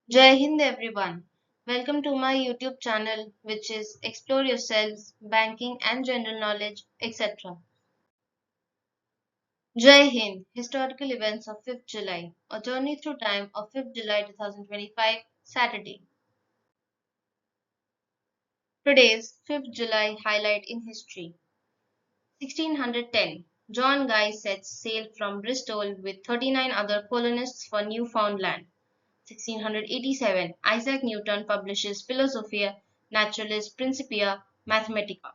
Jai Hind everyone. Welcome to my YouTube channel which is Explore Yourselves, Banking and General Knowledge, etc. Jai Hind, Historical Events of 5th July, a journey through time of 5th July 2025, Saturday. Today's 5th July highlight in history. 1610, John Guy sets sail from Bristol with 39 other colonists for Newfoundland. 1687, Isaac Newton publishes Philosophia Naturalis Principia Mathematica.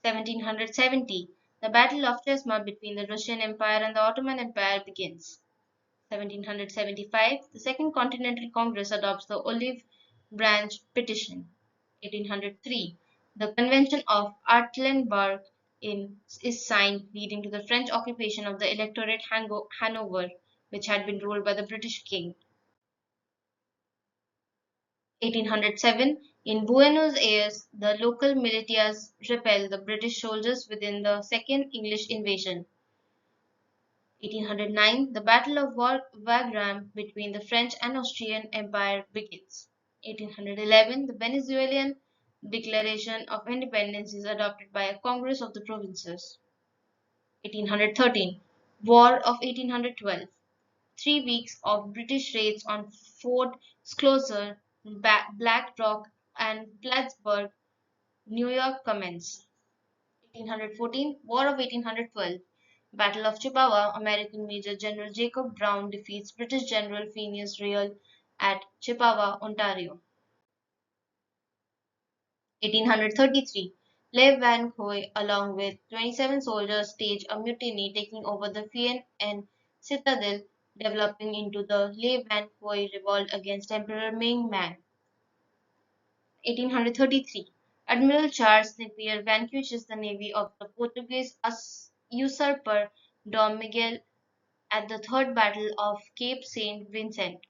1770, the Battle of Chesma between the Russian Empire and the Ottoman Empire begins. 1775, the Second Continental Congress adopts the Olive Branch Petition. 1803, the Convention of Artlenburg is signed, leading to the French occupation of the Electorate Hanover, which had been ruled by the British king. 1807, in Buenos Aires, the local militias repel the British soldiers within the Second English invasion. 1809, the Battle of Wagram between the French and Austrian Empire begins. 1811, the Venezuelan Declaration of Independence is adopted by a Congress of the Provinces. 1813, War of 1812. 3 weeks of British raids on Fort Schlosser, Black Rock, and Plattsburgh, New York commence. 1814, War of 1812. Battle of Chippewa, American Major General Jacob Brown defeats British General Phineas Real at Chippewa, Ontario. 1833, Lev Van Coy, along with 27 soldiers, stage a mutiny, taking over the Fien and citadel, developing into the Le Van Coy revolt against Emperor Ming Man. 1833, Admiral Charles Napier vanquishes the navy of the Portuguese usurper Dom Miguel at the Third Battle of Cape Saint Vincent.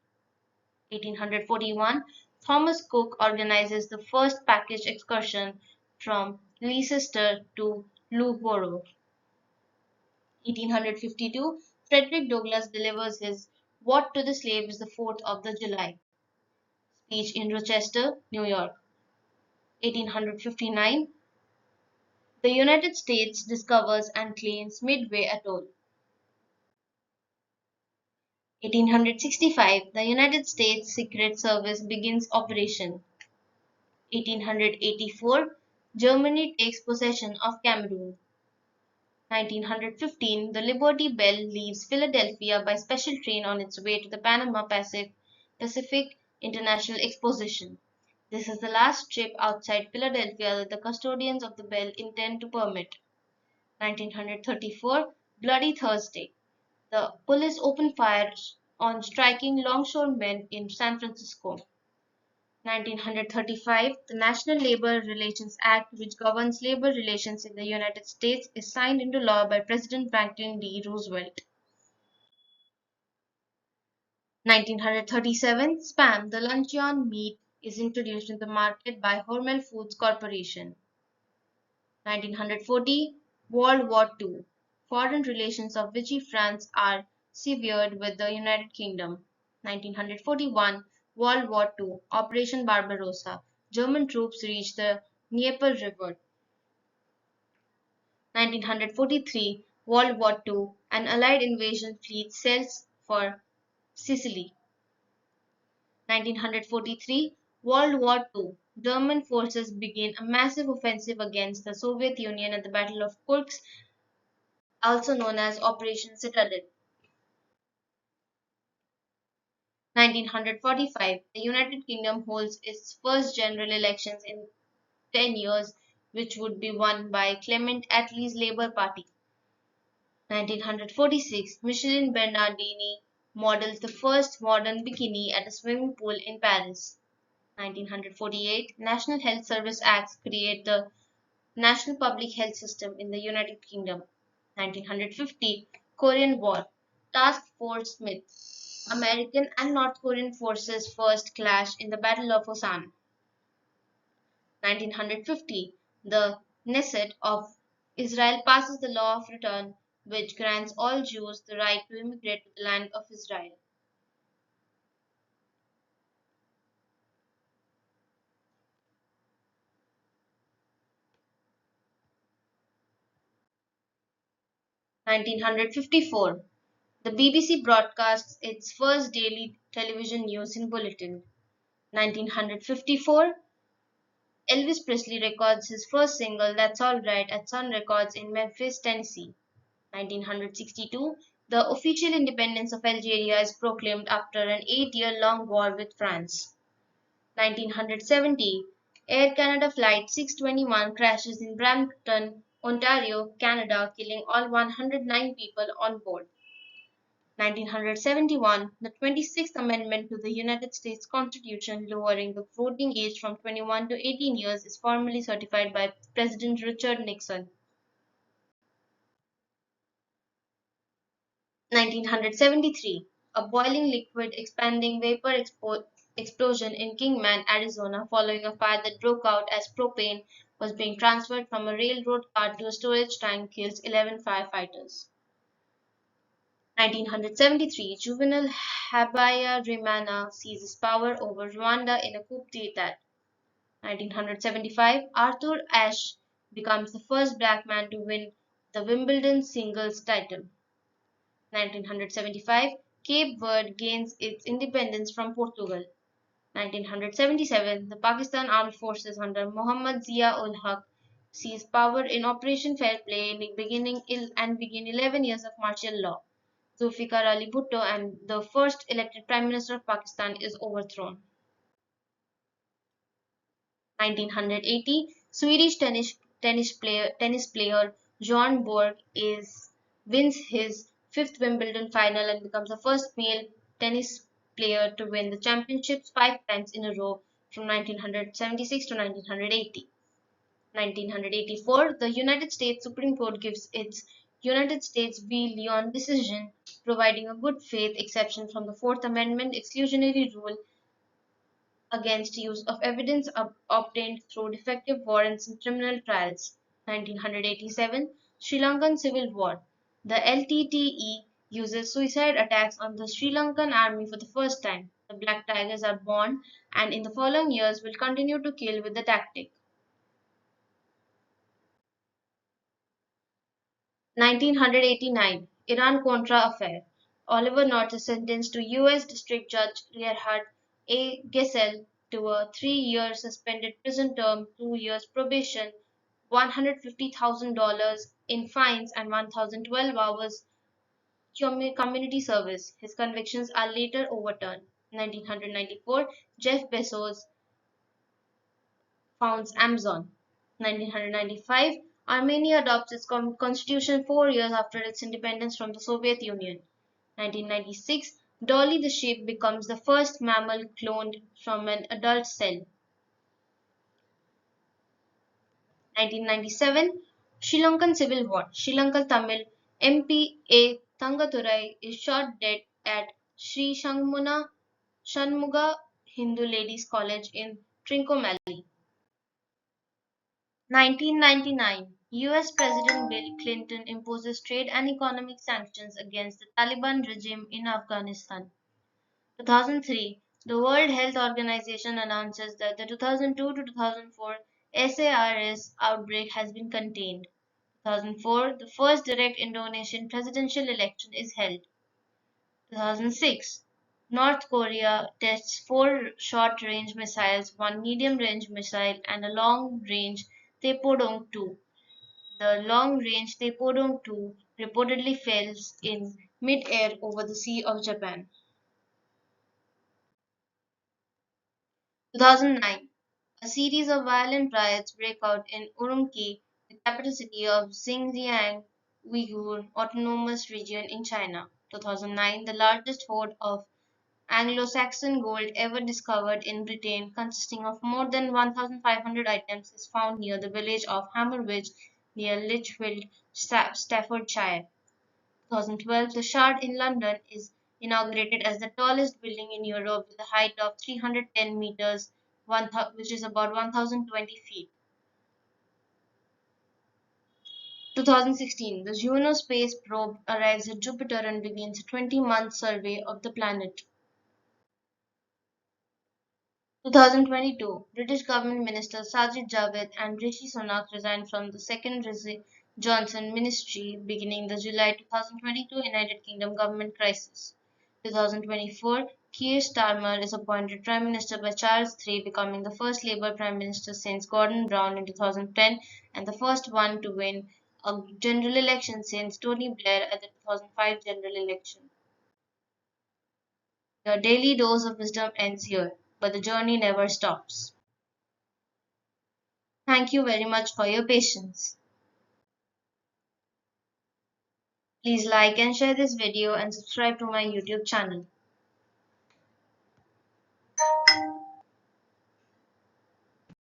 1841, Thomas Cook organizes the first package excursion from Leicester to Loughborough. 1852, Frederick Douglass delivers his What to the Slave is the 4th of the July speech in Rochester, New York. 1859, the United States discovers and claims Midway Atoll. 1865, the United States Secret Service begins operation. 1884, Germany takes possession of Cameroon. 1915, the Liberty Bell leaves Philadelphia by special train on its way to the Panama Pacific International Exposition. This is the last trip outside Philadelphia that the custodians of the Bell intend to permit. 1934, Bloody Thursday. The police open fire on striking longshoremen in San Francisco. 1935, the National Labor Relations Act, which governs labor relations in the United States, is signed into law by President Franklin D. Roosevelt. 1937, Spam, the luncheon meat, is introduced in the market by Hormel Foods Corporation. 1940, World War II. Foreign relations of Vichy France are severed with the United Kingdom. 1941, World War II. Operation Barbarossa. German troops reach the Dnieper River. 1943, World War II. An Allied invasion fleet sails for Sicily. 1943, World War II. German forces begin a massive offensive against the Soviet Union at the Battle of Kursk, also known as Operation Citadel. 1945, the United Kingdom holds its first general elections in 10 years, which would be won by Clement Attlee's Labour Party. 1946, Michelin Bernardini models the first modern bikini at a swimming pool in Paris. 1948, National Health Service Acts create the National Public Health System in the United Kingdom. 1950, Korean War. Task Force Smith. American and North Korean forces first clash in the Battle of Osan. 1950, the Knesset of Israel passes the law of return, which grants all Jews the right to immigrate to the land of Israel. 1954. The BBC broadcasts its first daily television news in bulletin. 1954. Elvis Presley records his first single That's Alright at Sun Records in Memphis, Tennessee. 1962. The official independence of Algeria is proclaimed after an 8-year-long war with France. 1970. Air Canada Flight 621 crashes in Brampton, Ontario, Canada, killing all 109 people on board. 1971, the 26th Amendment to the United States Constitution, lowering the voting age from 21 to 18 years, is formally certified by President Richard Nixon. 1973, a boiling liquid expanding vapor explosion in Kingman, Arizona, following a fire that broke out as propane was being transferred from a railroad car to a storage tank, kills 11 firefighters. 1973, Juvenal Habyarimana seizes power over Rwanda in a coup d'état. 1975, Arthur Ashe becomes the first black man to win the Wimbledon singles title. 1975, Cape Verde gains its independence from Portugal. 1977, the Pakistan Armed Forces under Mohammad Zia-ul-Haq seize power in Operation Fair Play and begin 11 years of martial law. Zulfikar Ali Bhutto and the first elected Prime Minister of Pakistan is overthrown. 1980, Swedish tennis player Bjorn Borg wins his fifth Wimbledon final and becomes the first male tennis player to win the championships 5 times in a row from 1976 to 1980. 1984, the United States Supreme Court gives its United States v. Leon decision, providing a good faith exception from the Fourth Amendment exclusionary rule against use of evidence obtained through defective warrants in criminal trials. 1987, Sri Lankan Civil War. The LTTE uses suicide attacks on the Sri Lankan army for the first time. The Black Tigers are born and in the following years will continue to kill with the tactic. 1989, Iran-Contra affair. Oliver North is sentenced to U.S. District Judge Gerhard A. Gesell to a 3-year suspended prison term, 2 years probation, $150,000 in fines, and 1,012 hours community service. His convictions are later overturned. 1994, Jeff Bezos founds Amazon. 1995, Armenia adopts its constitution 4 years after its independence from the Soviet Union. 1996, Dolly the sheep becomes the first mammal cloned from an adult cell. 1997, Sri Lankan Civil War. Sri Lankan Tamil MP A. Thangathurai is shot dead at Sri Shanmuga Hindu Ladies College in Trincomalee. 1999, US President Bill Clinton imposes trade and economic sanctions against the Taliban regime in Afghanistan. 2003, the World Health Organization announces that the 2002 to 2004 SARS outbreak has been contained. 2004, the first direct Indonesian presidential election is held. 2006, North Korea tests 4 short-range missiles, 1 medium-range missile, and a long-range Taepodong-2. The long-range Taepodong-2 reportedly fails in mid-air over the Sea of Japan. 2009, a series of violent riots break out in Urumqi, the capital city of Xinjiang Uyghur Autonomous Region in China. 2009, the largest hoard of Anglo-Saxon gold ever discovered in Britain, consisting of more than 1,500 items, is found near the village of Hammerwich near Lichfield, Staffordshire. 2012, the Shard in London is inaugurated as the tallest building in Europe with a height of 310 meters, which is about 1,020 feet. 2016, the Juno space probe arrives at Jupiter and begins a 20-month survey of the planet. 2022, British government ministers Sajid Javid and Rishi Sunak resigned from the second Johnson ministry beginning the July 2022 United Kingdom government crisis. 2024 Keir Starmer is appointed Prime Minister by Charles III, becoming the first Labour Prime Minister since Gordon Brown in 2010 and the first one to win a general election since Tony Blair at the 2005 general election. Your daily dose of wisdom ends here, but the journey never stops. Thank you very much for your patience. Please like and share this video and subscribe to my YouTube channel.